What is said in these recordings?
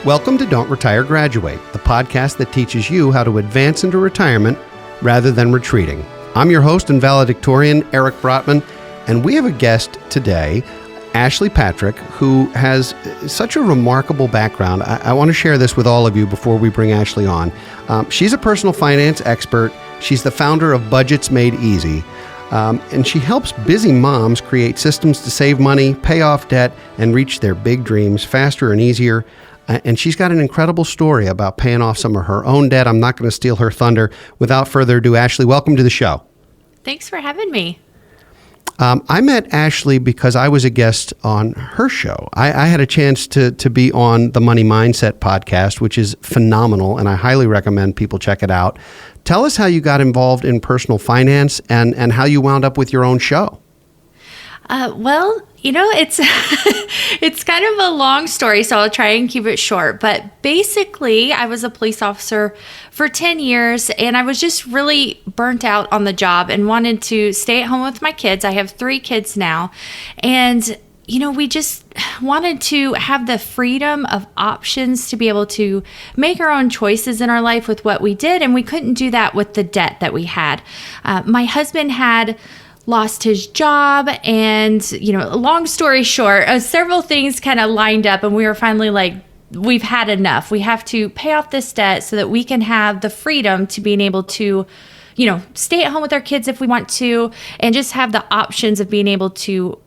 Welcome to Don't Retire, Graduate, the podcast that teaches you how to advance into retirement rather than retreating. I'm your host and valedictorian, Eric Brotman, and we have a guest today, Ashley Patrick, who has such a remarkable background. I want to share this with all of you before we bring Ashley on. She's a personal finance expert. She's the founder of Budgets Made Easy. And she helps busy moms create systems to save money, pay off debt, and reach their big dreams faster and easier. And she's got an incredible story about paying off some of her own debt. I'm not going to steal her thunder. Without further ado, Ashley, welcome to the show. Thanks for having me. I met Ashley because I was a guest on her show. I had a chance to be on the Money Mindset podcast, which is phenomenal, and I highly recommend people check it out. Tell us how you got involved in personal finance and how you wound up with your own show. It's it's kind of a long story, so I'll try and keep it short. But basically, I was a police officer for 10 years, and I was just really burnt out on the job and wanted to stay at home with my kids. I have 3 kids now, and we just wanted to have the freedom of options to be able to make our own choices in our life with what we did, and we couldn't do that with the debt that we had. My husband had lost his job, and long story short, several things kind of lined up, and we were finally like, we've had enough. We have to pay off this debt so that we can have the freedom to being able to stay at home with our kids if we want to, and just have the options of being able to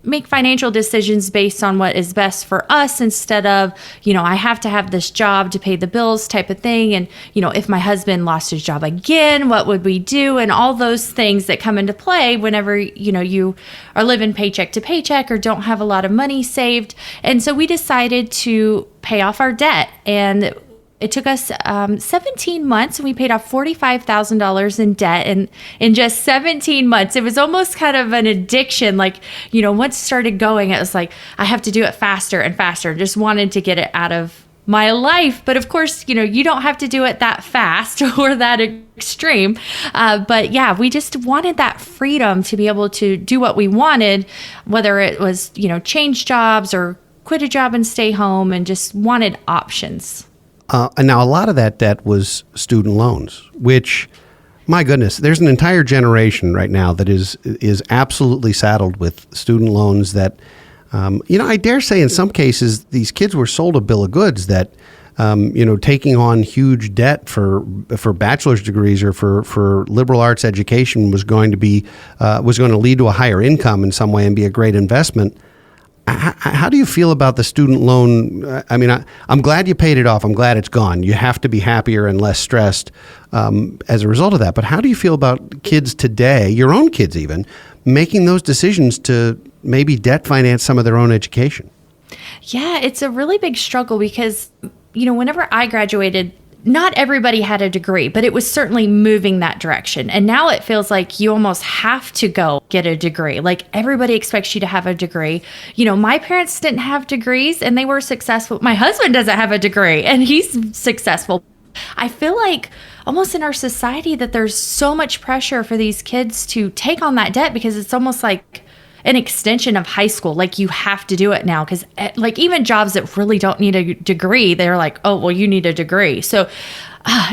make financial decisions based on what is best for us instead of, I have to have this job to pay the bills type of thing. And, if my husband lost his job again, what would we do? And all those things that come into play whenever, you are living paycheck to paycheck or don't have a lot of money saved. And so we decided to pay off our debt, and it took us 17 months, and we paid off $45,000 in debt in just 17 months. It was almost kind of an addiction. Like, once it started going, it was like, I have to do it faster and faster. Just wanted to get it out of my life. But of course, you don't have to do it that fast or that extreme. But yeah, we just wanted that freedom to be able to do what we wanted, whether it was, change jobs or quit a job and stay home, and just wanted options. And now a lot of that debt was student loans, which, my goodness, there's an entire generation right now that is absolutely saddled with student loans that, I dare say in some cases, these kids were sold a bill of goods that, taking on huge debt for bachelor's degrees or for liberal arts education was going to lead to a higher income in some way and be a great investment. How do you feel about the student loan? I mean, I'm glad you paid it off. I'm glad it's gone. You have to be happier and less stressed as a result of that. But how do you feel about kids today, your own kids even, making those decisions to maybe debt finance some of their own education? Yeah, it's a really big struggle because, whenever I graduated, not everybody had a degree, but it was certainly moving that direction. And now it feels like you almost have to go get a degree. Like everybody expects you to have a degree. My parents didn't have degrees and they were successful. My husband doesn't have a degree and he's successful. I feel like almost in our society that there's so much pressure for these kids to take on that debt because it's almost like an extension of high school. Like you have to do it now because like even jobs that really don't need a degree, they're like, oh, well, you need a degree. So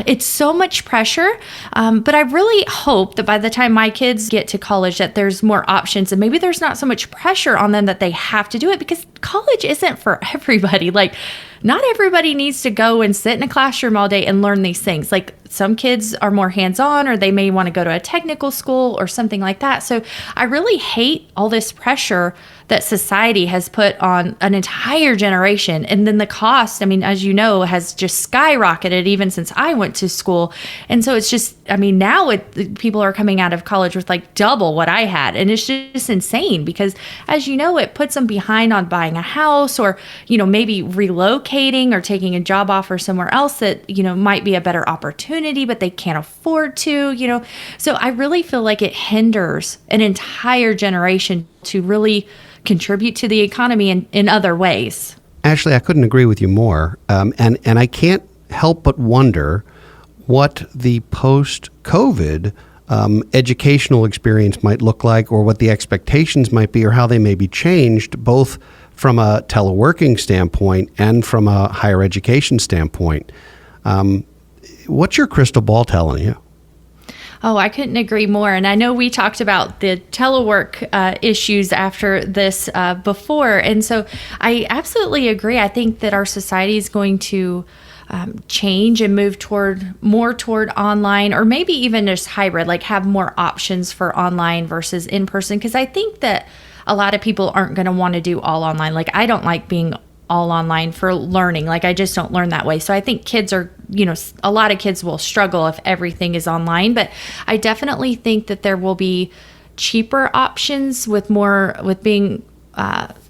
it's so much pressure. But I really hope that by the time my kids get to college that there's more options and maybe there's not so much pressure on them that they have to do it because college isn't for everybody. Like not everybody needs to go and sit in a classroom all day and learn these things. Like some kids are more hands-on or they may want to go to a technical school or something like that. So I really hate all this pressure that society has put on an entire generation. And then the cost, I mean, as you know, has just skyrocketed even since I went to school. And so it's just, I mean, now people are coming out of college with like double what I had. And it's just insane because as you know, it puts them behind on buying a house or, maybe relocating or taking a job offer somewhere else that, might be a better opportunity, but they can't afford to, So I really feel like it hinders an entire generation to really contribute to the economy in other ways. Ashley, I couldn't agree with you more. And I can't help but wonder what the post-COVID educational experience might look like or what the expectations might be or how they may be changed both from a teleworking standpoint and from a higher education standpoint. What's your crystal ball telling you? Oh, I couldn't agree more. And I know we talked about the telework issues after this before. And so I absolutely agree. I think that our society is going to change and move more toward online, or maybe even just hybrid, like have more options for online versus in person. Because I think that a lot of people aren't going to want to do all online. Like, I don't like being all online for learning. Like, I just don't learn that way. So I think kids are, a lot of kids will struggle if everything is online. But I definitely think that there will be cheaper options with being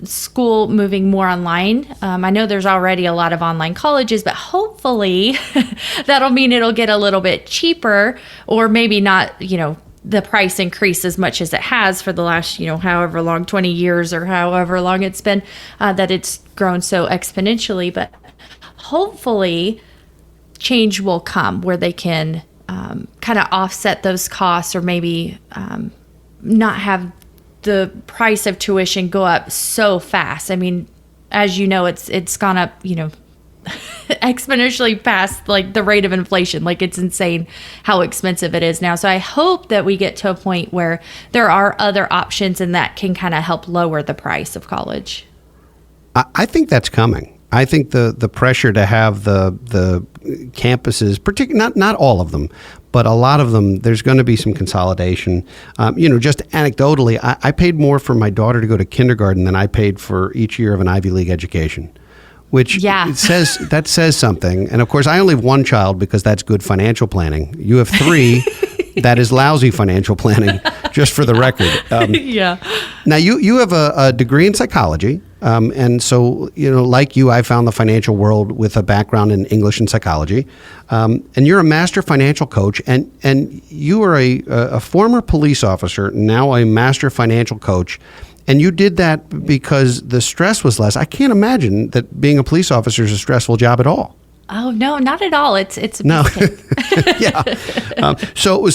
school moving more online. I know there's already a lot of online colleges, but hopefully that'll mean it'll get a little bit cheaper, or maybe not, the price increase as much as it has for the last, however long, 20 years or however long it's been, that it's grown so exponentially. But hopefully change will come where they can kind of offset those costs, or maybe not have the price of tuition go up so fast. I mean, as you know, it's gone up, exponentially past like the rate of inflation. Like, it's insane how expensive it is now. So I hope that we get to a point where there are other options and that can kind of help lower the price of college. I think that's coming. I think the pressure to have the campuses, particularly not all of them, but a lot of them, there's going to be some consolidation. Just anecdotally, I paid more for my daughter to go to kindergarten than I paid for each year of an Ivy League education, which says something. And of course, I only have one child because that's good financial planning. You have three. That is lousy financial planning, just for the record. Now, you have a degree in psychology. And so, like you, I found the financial world with a background in English and psychology. And you're a master financial coach, and you are a former police officer, now a master financial coach. And you did that because the stress was less. I can't imagine that being a police officer is a stressful job at all. Oh, no, not at all. It's a no. Yeah. So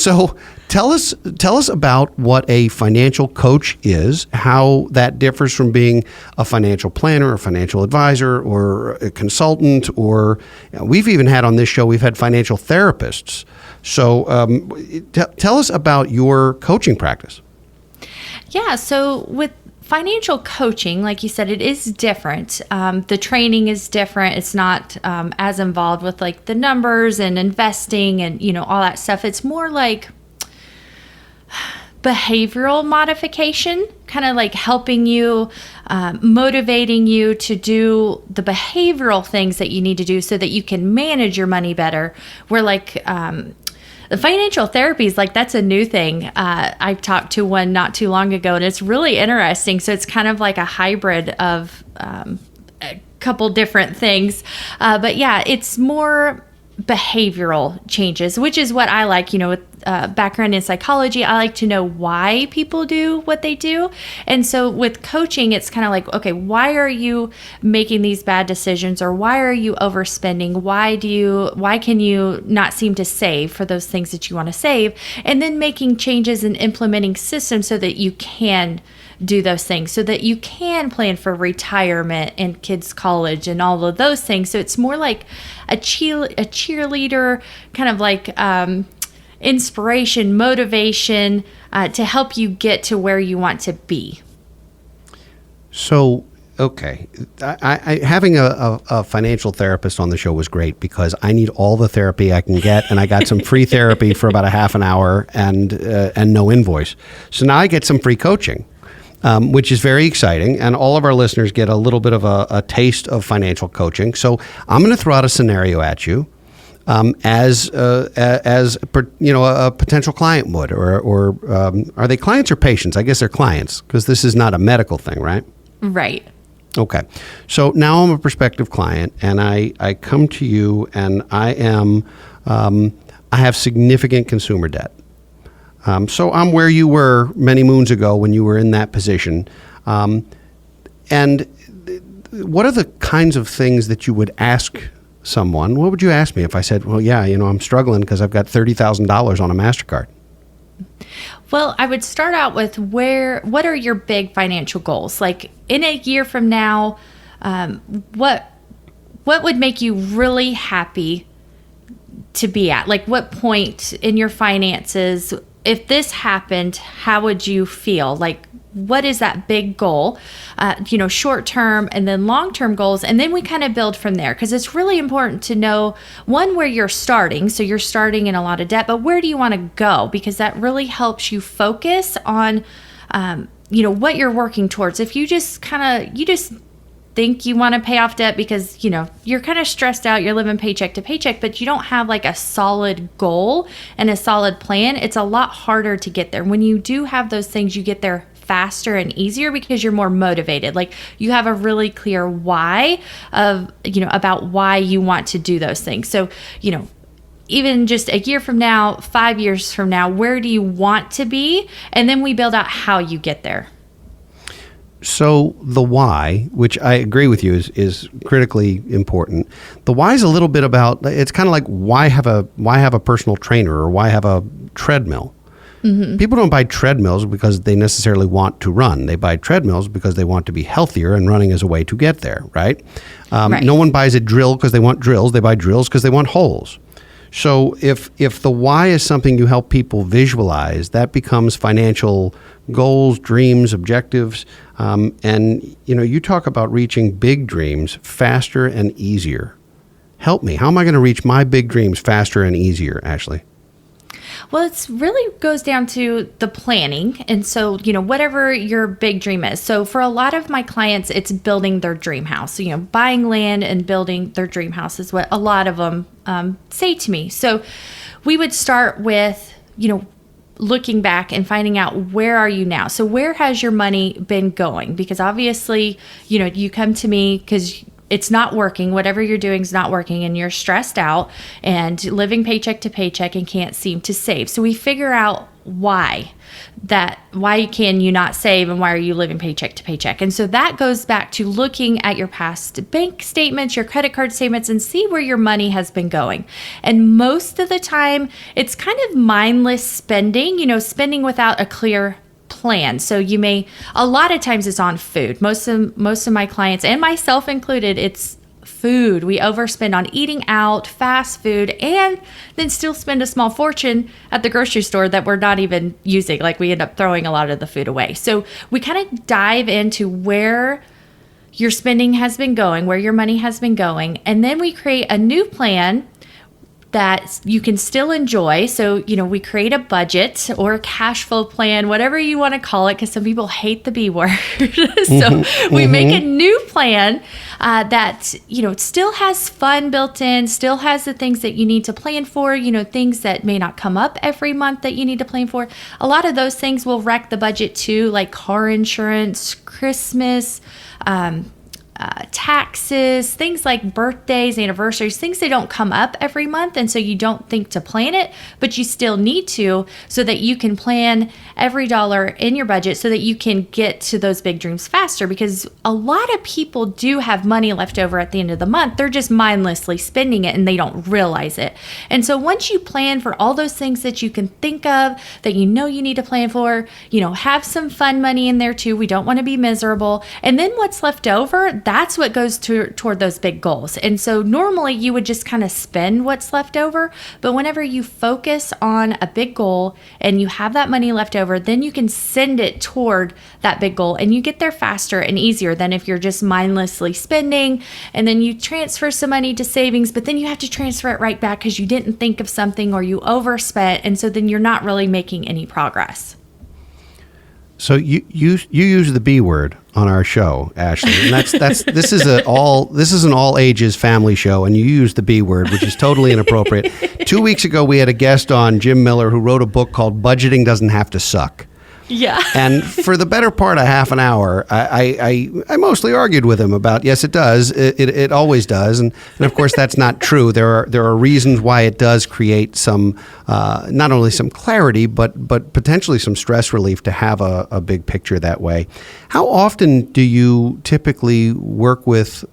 tell us about what a financial coach is, how that differs from being a financial planner, or financial advisor, or a consultant, or we've even had on this show, we've had financial therapists. So tell us about your coaching practice. Yeah. So with financial coaching, like you said, it is different. The training is different. It's not as involved with like the numbers and investing and, all that stuff. It's more like behavioral modification, kind of like helping you, motivating you to do the behavioral things that you need to do so that you can manage your money better. Where like, the financial therapy is like, that's a new thing. I talked to one not too long ago, and it's really interesting. So it's kind of like a hybrid of a couple different things. But yeah, it's more behavioral changes, which is what I like, with background in psychology. I like to know why people do what they do. And so with coaching, it's kind of like, okay, why are you making these bad decisions, or why are you overspending? Why can you not seem to save for those things that you want to save? And then making changes and implementing systems so that you can do those things, so that you can plan for retirement and kids' college and all of those things. So it's more like a cheerleader, kind of like inspiration, motivation to help you get to where you want to be. So, okay, I having a financial therapist on the show was great, because I need all the therapy I can get, and I got some free therapy for about a half an hour and no invoice. So now I get some free coaching. Which is very exciting, and all of our listeners get a little bit of a taste of financial coaching. So I'm going to throw out a scenario at you, as a potential client would, or are they clients or patients? I guess they're clients, because this is not a medical thing, right? Right. Okay. So now I'm a prospective client, and I come to you, and I have significant consumer debt. So I'm where you were many moons ago when you were in that position. And what are the kinds of things that you would ask someone? What would you ask me if I said, well, yeah, I'm struggling because I've got $30,000 on a MasterCard? Well, I would start out with what are your big financial goals? Like in a year from now, what would make you really happy to be at? Like what point in your finances, if this happened, how would you feel? Like what is that big goal? Short term and then long term goals. And then we kind of build from there, because it's really important to know, one, where you're starting. So you're starting in a lot of debt, but where do you want to go? Because that really helps you focus on, what you're working towards. If you just think you want to pay off debt because, you're kind of stressed out, you're living paycheck to paycheck, but you don't have like a solid goal and a solid plan, it's a lot harder to get there. When you do have those things, you get there faster and easier because you're more motivated. Like you have a really clear why about why you want to do those things. So, even just a year from now, 5 years from now, where do you want to be? And then we build out how you get there. So the why, which I agree with you is critically important. The why is a little bit about, it's kind of like why have a personal trainer or why have a treadmill? Mm-hmm. People don't buy treadmills because they necessarily want to run. They buy treadmills because they want to be healthier, and running is a way to get there, right? Right. No one buys a drill because they want drills. They buy drills because they want holes. So if the why is something you help people visualize, that becomes financial goals, dreams, objectives. And you talk about reaching big dreams faster and easier. Help me. How am I going to reach my big dreams faster and easier, Ashley? Well, it's really goes down to the planning. And so, whatever your big dream is. So for a lot of my clients, it's building their dream house. So, buying land and building their dream house is what a lot of them say to me. So we would start with, looking back and finding out, where are you now? So where has your money been going? Because obviously, you come to me because it's not working. Whatever you're doing is not working, and you're stressed out and living paycheck to paycheck and can't seem to save. So we figure out why can you not save, and why are you living paycheck to paycheck? And so that goes back to looking at your past bank statements, your credit card statements, and see where your money has been going. And most of the time, it's kind of mindless spending, spending without a clear plan. So a lot of times it's on food. Most of my clients, and myself included, it's food. We overspend on eating out, fast food, and then still spend a small fortune at the grocery store that we're not even using. Like we end up throwing a lot of the food away. So we kind of dive into where your spending has been going, where your money has been going, and then we create a new plan that you can still enjoy. So, we create a budget or a cash flow plan, whatever you want to call it, because some people hate the B word. So we make a new plan that, still has fun built in, still has the things that you need to plan for, things that may not come up every month that you need to plan for. A lot of those things will wreck the budget too, like car insurance, Christmas, taxes, things like birthdays, anniversaries, things that don't come up every month. And so you don't think to plan it, but you still need to, so that you can plan every dollar in your budget so that you can get to those big dreams faster. Because a lot of people do have money left over at the end of the month. They're just mindlessly spending it and they don't realize it. And so once you plan for all those things that you can think of, that you need to plan for, have some fun money in there too. We don't want to be miserable. And then what's left over, that's what goes toward those big goals. And so normally you would just kind of spend what's left over, but whenever you focus on a big goal and you have that money left over, then you can send it toward that big goal, and you get there faster and easier than if you're just mindlessly spending and then you transfer some money to savings, but then you have to transfer it right back because you didn't think of something or you overspent, and so then you're not really making any progress. So you use the B word on our show, Ashley, and this is an all ages family show, and you use the B word, which is totally inappropriate. 2 weeks ago, we had a guest on, Jim Miller, who wrote a book called "Budgeting Doesn't Have to Suck." Yeah. And for the better part of half an hour, I mostly argued with him about, yes, it does. It always does. And of course, that's not true. There are reasons why it does create some, not only some clarity, but potentially some stress relief to have a big picture that way. How often do you typically work with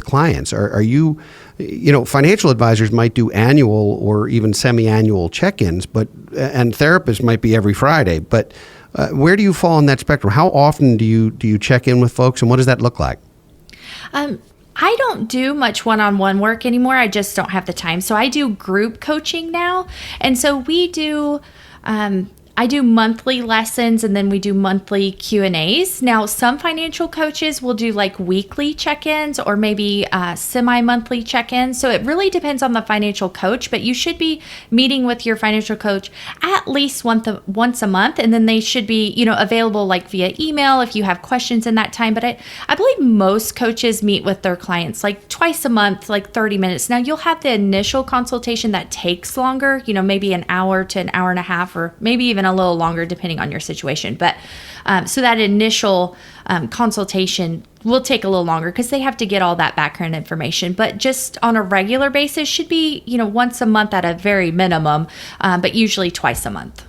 clients? Are you, financial advisors might do annual or even semi-annual check-ins, and therapists might be every Friday, but where do you fall on that spectrum? How often do you check in with folks, and what does that look like? I don't do much one-on-one work anymore. I just don't have the time. So I do group coaching now. And so I do monthly lessons, and then we do monthly Q&As. Now, some financial coaches will do like weekly check-ins or maybe semi-monthly check-ins. So it really depends on the financial coach, but you should be meeting with your financial coach at least once a month, and then they should be, available like via email if you have questions in that time. But I believe most coaches meet with their clients like twice a month, like 30 minutes. Now, you'll have the initial consultation that takes longer, maybe an hour to an hour and a half, or maybe even a little longer depending on your situation. But so that initial consultation will take a little longer because they have to get all that background information. But just on a regular basis should be, once a month at a very minimum, but usually twice a month.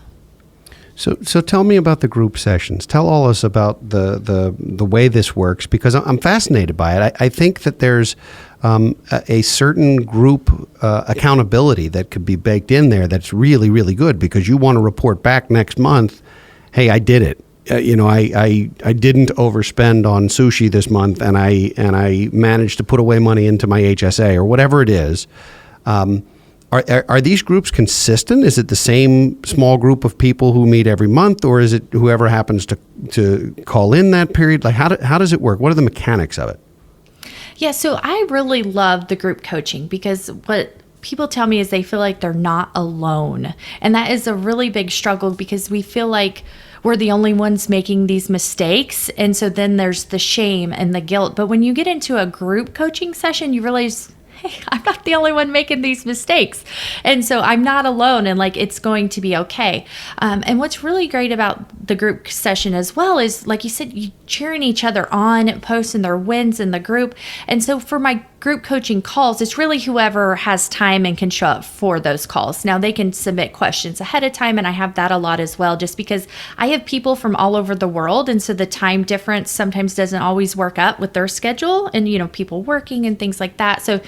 So tell me about the group sessions. Tell all us about the way this works, because I'm fascinated by it. I think that there's a certain group accountability that could be baked in there that's really, really good, because you want to report back next month, hey, I did it. I didn't overspend on sushi this month, and I managed to put away money into my HSA or whatever it is. Are these groups consistent? Is it the same small group of people who meet every month, or is it whoever happens to call in that period? Like, how does it work? What are the mechanics of it? Yeah, so I really love the group coaching, because what people tell me is they feel like they're not alone. And that is a really big struggle, because we feel like we're the only ones making these mistakes. And so then there's the shame and the guilt. But when you get into a group coaching session, you realize, hey, I'm not the only one making these mistakes. And so I'm not alone, and like, it's going to be okay. And what's really great about the group session as well is, like you said, you cheering each other on, posting their wins in the group. And so for my group coaching calls, it's really whoever has time and can show up for those calls. Now, they can submit questions ahead of time, and I have that a lot as well, just because I have people from all over the world, and so the time difference sometimes doesn't always work up with their schedule, and people working and things like that. So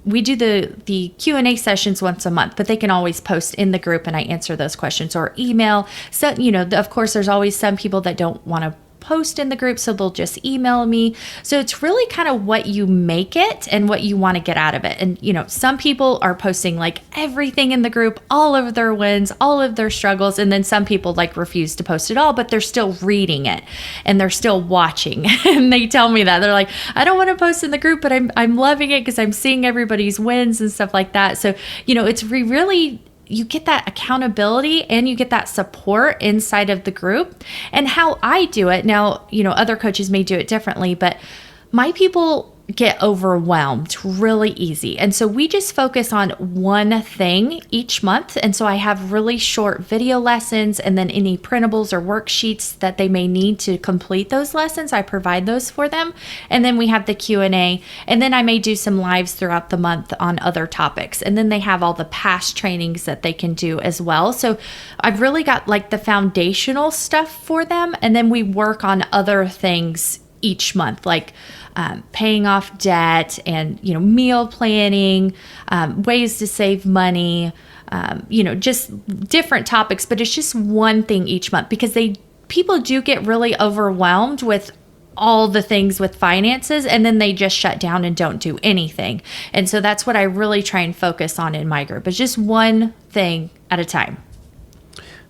we do the Q&A sessions once a month, but they can always post in the group, and I answer those questions, or email. So, of course, there's always some people that don't want to post in the group, so they'll just email me. So it's really kind of what you make it and what you want to get out of it. And some people are posting like everything in the group, all of their wins, all of their struggles, and then some people like refuse to post it all, but they're still reading it and they're still watching. And they tell me that they're like, I don't want to post in the group, but I'm loving it because I'm seeing everybody's wins and stuff like that. So it's really, you get that accountability and you get that support inside of the group. And how I do it now, other coaches may do it differently, but my people get overwhelmed really easy. And so we just focus on one thing each month. And so I have really short video lessons, and then any printables or worksheets that they may need to complete those lessons, I provide those for them. And then we have the Q&A, and then I may do some lives throughout the month on other topics. And then they have all the past trainings that they can do as well. So I've really got like the foundational stuff for them. And then we work on other things each month, like paying off debt and, meal planning, ways to save money, just different topics, but it's just one thing each month, because people do get really overwhelmed with all the things with finances, and then they just shut down and don't do anything. And so that's what I really try and focus on in my group. It's just one thing at a time.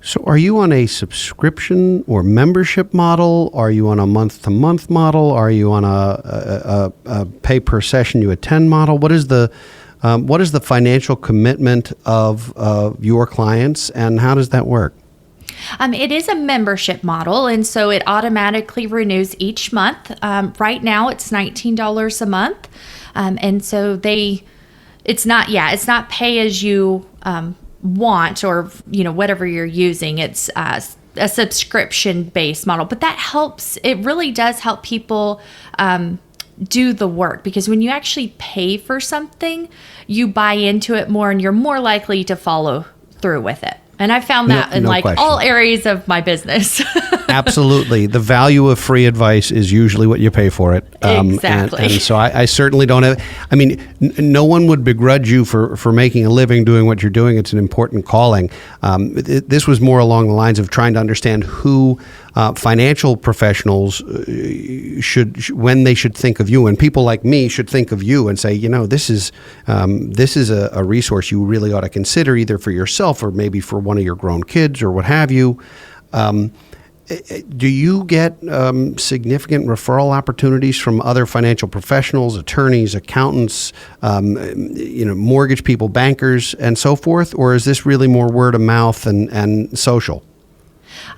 So are you on a subscription or membership model? Are you on a month-to-month model? Are you on a pay per session you attend model? What is the financial commitment of your clients, and how does that work? It is a membership model, and so it automatically renews each month. Right now, it's $19 a month, and so it's not pay as you want, or whatever you're using. It's a subscription-based model, but that helps. It really does help people do the work, because when you actually pay for something, you buy into it more and you're more likely to follow through with it. And I found that in like question. all areas of my business. Absolutely. The value of free advice is usually what you pay for it. Exactly. And so I certainly don't have, I mean, no one would begrudge you for making a living doing what you're doing. It's an important calling. This was more along the lines of trying to understand who financial professionals when they should think of you, and people like me should think of you and say, this is a resource you really ought to consider, either for yourself or maybe for one of your grown kids or what have you. Do you get significant referral opportunities from other financial professionals, attorneys, accountants, mortgage people, bankers, and so forth? Or is this really more word of mouth and social?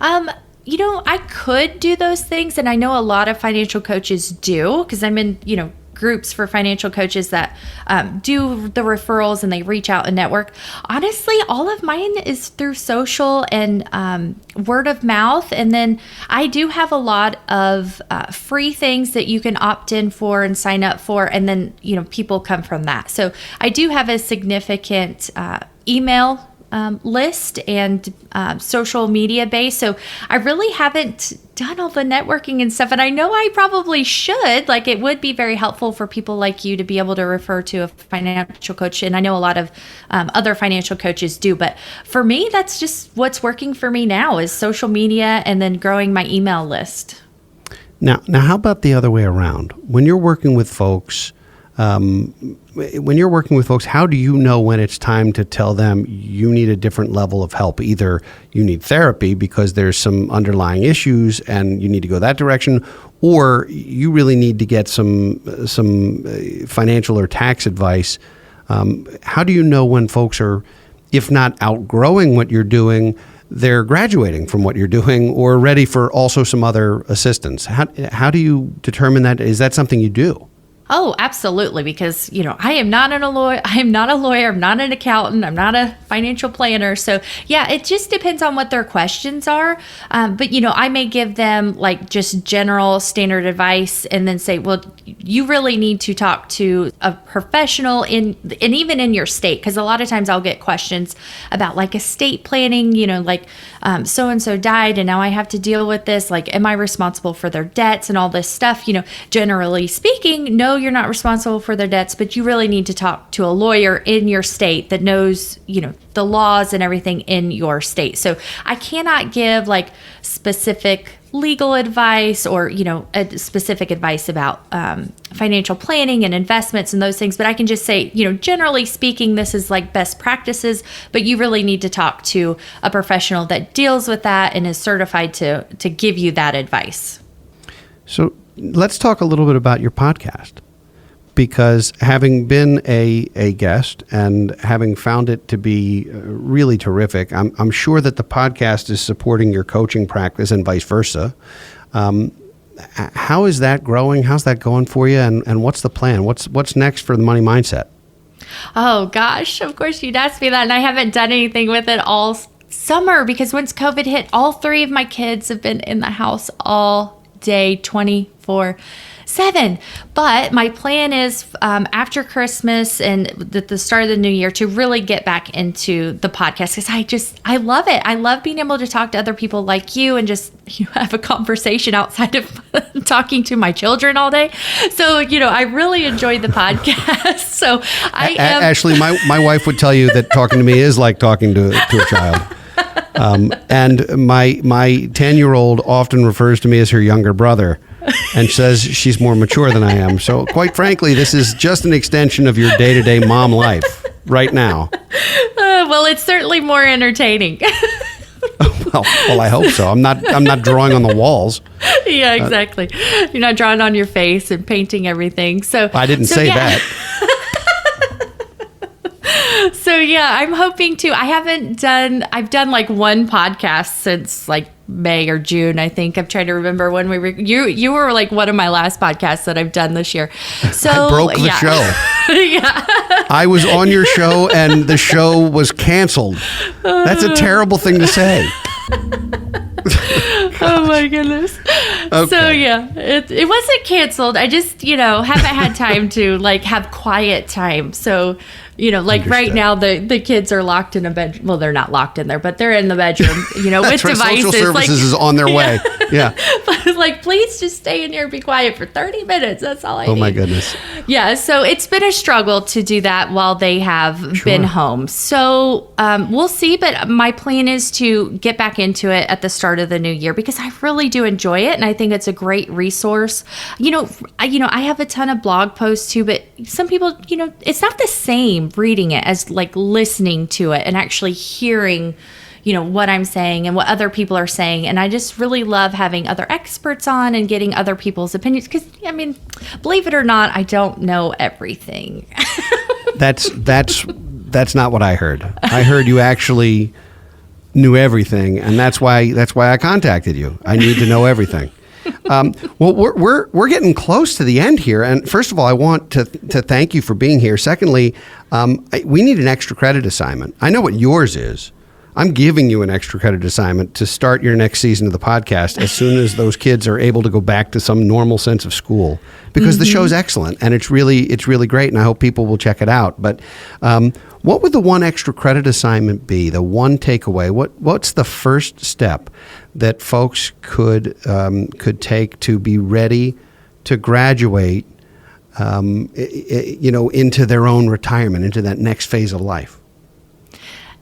I could do those things, and I know a lot of financial coaches do, because I'm in, groups for financial coaches that do the referrals and they reach out and network. Honestly, all of mine is through social and word of mouth. And then I do have a lot of free things that you can opt in for and sign up for. And then, people come from that. So I do have a significant email list and social media base. So I really haven't done all the networking and stuff. And I know I probably should. Like, it would be very helpful for people like you to be able to refer to a financial coach. And I know a lot of other financial coaches do. But for me, that's just what's working for me now, is social media and then growing my email list. Now, how about the other way around? When you're working with folks, how do you know when it's time to tell them you need a different level of help? Either you need therapy because there's some underlying issues and you need to go that direction, or you really need to get some financial or tax advice. How do you know when folks are, if not outgrowing what you're doing, they're graduating from what you're doing or ready for also some other assistance? How do you determine that? Is that something you do? Oh, absolutely. Because, I am not a lawyer. I'm not an accountant. I'm not a financial planner. So yeah, it just depends on what their questions are. But, I may give them like just general standard advice and then say, well, you really need to talk to a professional and even in your state. Because a lot of times I'll get questions about like estate planning, like so-and-so died and now I have to deal with this. Like, am I responsible for their debts and all this stuff? Generally speaking, no, you're not responsible for their debts, but you really need to talk to a lawyer in your state that knows, the laws and everything in your state. So I cannot give like specific legal advice or, a specific advice about financial planning and investments and those things. But I can just say, generally speaking, this is like best practices, but you really need to talk to a professional that deals with that and is certified to give you that advice. So let's talk a little bit about your podcast, because having been a guest and having found it to be really terrific, I'm sure that the podcast is supporting your coaching practice and vice versa. How is that growing? How's that going for you? And what's the plan? What's next for the Money Mindset? Oh gosh, of course you'd ask me that, and I haven't done anything with it all summer, because once COVID hit, all three of my kids have been in the house all day, 24/7. But my plan is after Christmas and the start of the new year to really get back into the podcast, because I love it. I love being able to talk to other people like you and just have a conversation outside of talking to my children all day. So, I really enjoy the podcast. So I am... Actually, my wife would tell you that talking to me is like talking to a child. And my 10-year-old often refers to me as her younger brother and says she's more mature than I am. So quite frankly, this is just an extension of your day-to-day mom life right now. Well, it's certainly more entertaining. Well, I hope so. I'm not drawing on the walls. Yeah, exactly. You're not drawing on your face and painting everything. So I didn't say that. So yeah, I'm hoping to. I've done like one podcast since like May or June, I think. I'm trying to remember when you were like one of my last podcasts that I've done this year. So I broke the show. Yeah. I was on your show and the show was canceled. That's a terrible thing to say. Oh my goodness. Okay. So yeah, it wasn't canceled. I just, haven't had time to have quiet time. So, right Understood. now the kids are locked in a bed. Well, they're not locked in there, but they're in the bedroom, with That's right. devices. Social services is on their way. Yeah. But please just stay in here and be quiet for 30 minutes. That's all I need. Oh my goodness. Yeah, so it's been a struggle to do that while they have been home. So we'll see, but my plan is to get back into it at the start of the new year because I really do enjoy it, and I think it's a great resource. I have a ton of blog posts too, but some people, it's not the same reading it as listening to it and actually hearing what I'm saying and what other people are saying. And I just really love having other experts on and getting other people's opinions because, believe it or not, I don't know everything. That's not what I heard. I heard you actually knew everything, and that's why I contacted you. I need to know everything. Well, we're getting close to the end here, and first of all, I want to thank you for being here. Secondly, we need an extra credit assignment. I know what yours is. I'm giving you an extra credit assignment to start your next season of the podcast as soon as those kids are able to go back to some normal sense of school, because the show's excellent and it's really great, and I hope people will check it out. But what would the one extra credit assignment be? The one takeaway? What's the first step that folks could take to be ready to graduate, into their own retirement, into that next phase of life?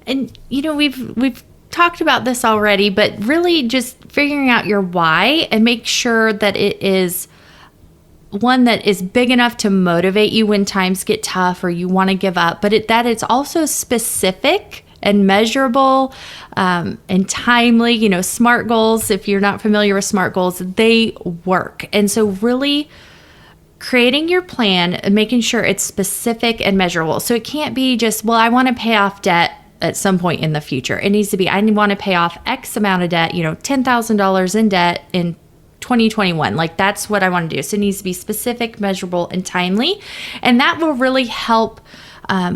And we've talked about this already, but really just figuring out your why and make sure that it is one that is big enough to motivate you when times get tough or you want to give up, but that it's also specific and measurable and timely. SMART goals, if you're not familiar with SMART goals, they work. And so really creating your plan and making sure it's specific and measurable. So it can't be just, I want to pay off debt at some point in the future. It needs to be, I want to pay off X amount of debt, $10,000 in debt in 2021. That's what I want to do. So it needs to be specific, measurable, and timely. And that will really help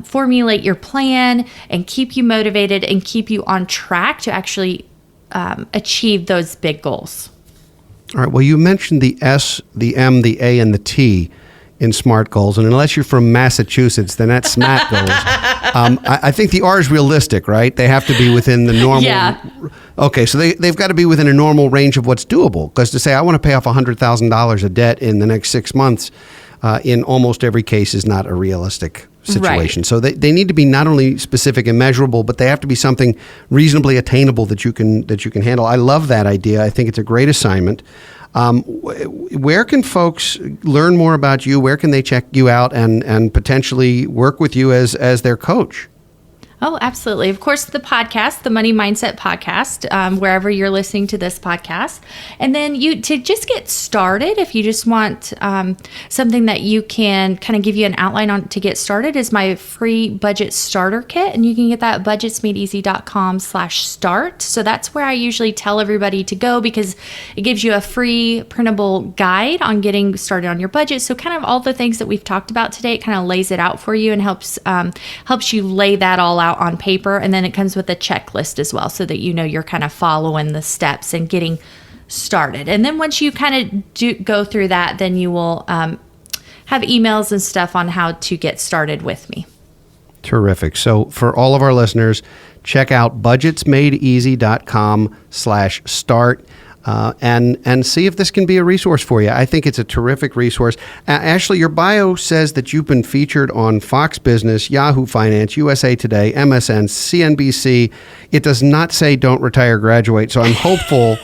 formulate your plan and keep you motivated and keep you on track to actually achieve those big goals. All right. Well, you mentioned the S, the M, the A, and the T in SMART goals, and unless you're from Massachusetts, then that's SMAT goals. I think the R is realistic, right? They have to be within the normal. Yeah. Okay, so they've got to be within a normal range of what's doable. Because to say I want to pay off $100,000 of debt in the next 6 months, in almost every case, is not a realistic situation. Right. So they need to be not only specific and measurable, but they have to be something reasonably attainable that you can handle. I love that idea. I think it's a great assignment. Where can folks learn more about you? Where can they check you out and potentially work with you as their coach? Oh, absolutely. Of course, the podcast, the Money Mindset Podcast, wherever you're listening to this podcast. And then to just get started, if you just want something that you can kind of give you an outline on to get started, is my free budget starter kit. And you can get that at budgetsmadeeasy.com/start. So that's where I usually tell everybody to go, because it gives you a free printable guide on getting started on your budget. So kind of all the things that we've talked about today, it kind of lays it out for you and helps you lay that all out on paper. And then it comes with a checklist as well, so that you're kind of following the steps and getting started. And then once you kind of go through that, then you will have emails and stuff on how to get started with me. Terrific. So for all of our listeners, check out budgetsmadeeasy.com/start. And see if this can be a resource for you. I think it's a terrific resource. Ashley, your bio says that you've been featured on Fox Business, Yahoo Finance, USA Today, MSN, CNBC. It does not say "Don't retire, graduate." So I'm hopeful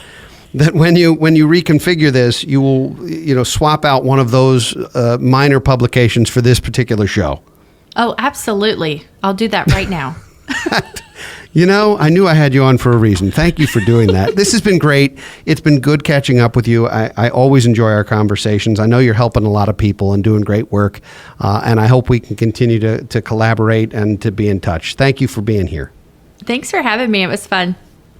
that when you reconfigure this, you will swap out one of those minor publications for this particular show. Oh, absolutely. I'll do that right now. I knew I had you on for a reason. Thank you for doing that. This has been great. It's been good catching up with you. I always enjoy our conversations. I know you're helping a lot of people and doing great work, and I hope we can continue to collaborate and to be in touch. Thank you for being here. Thanks for having me. It was fun.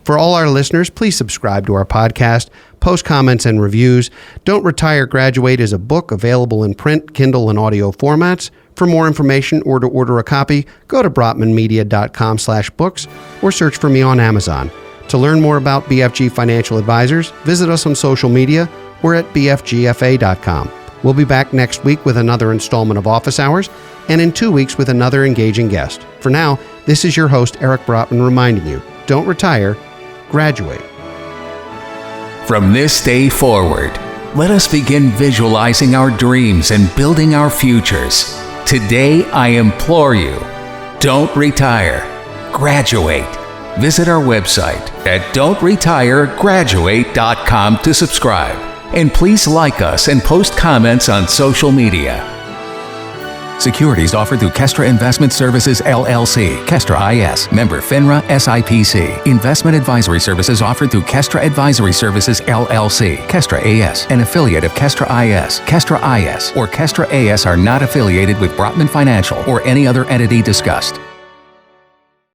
For all our listeners, please subscribe to our podcast, post comments and reviews. Don't Retire, Graduate is a book available in print, Kindle, and audio formats. For more information or to order a copy, go to brotmanmedia.com/books or search for me on Amazon. To learn more about BFG Financial Advisors, visit us on social media or at bfgfa.com. We'll be back next week with another installment of Office Hours, and in 2 weeks with another engaging guest. For now, this is your host, Eric Brotman, reminding you, don't retire, graduate. From this day forward, let us begin visualizing our dreams and building our futures. Today, I implore you, don't retire, graduate. Visit our website at don'tretiregraduate.com to subscribe. And please like us and post comments on social media. Securities offered through Kestra Investment Services, LLC, Kestra IS, member FINRA SIPC. Investment advisory services offered through Kestra Advisory Services, LLC, Kestra AS, an affiliate of Kestra IS. Kestra IS or Kestra AS are not affiliated with Brotman Financial or any other entity discussed.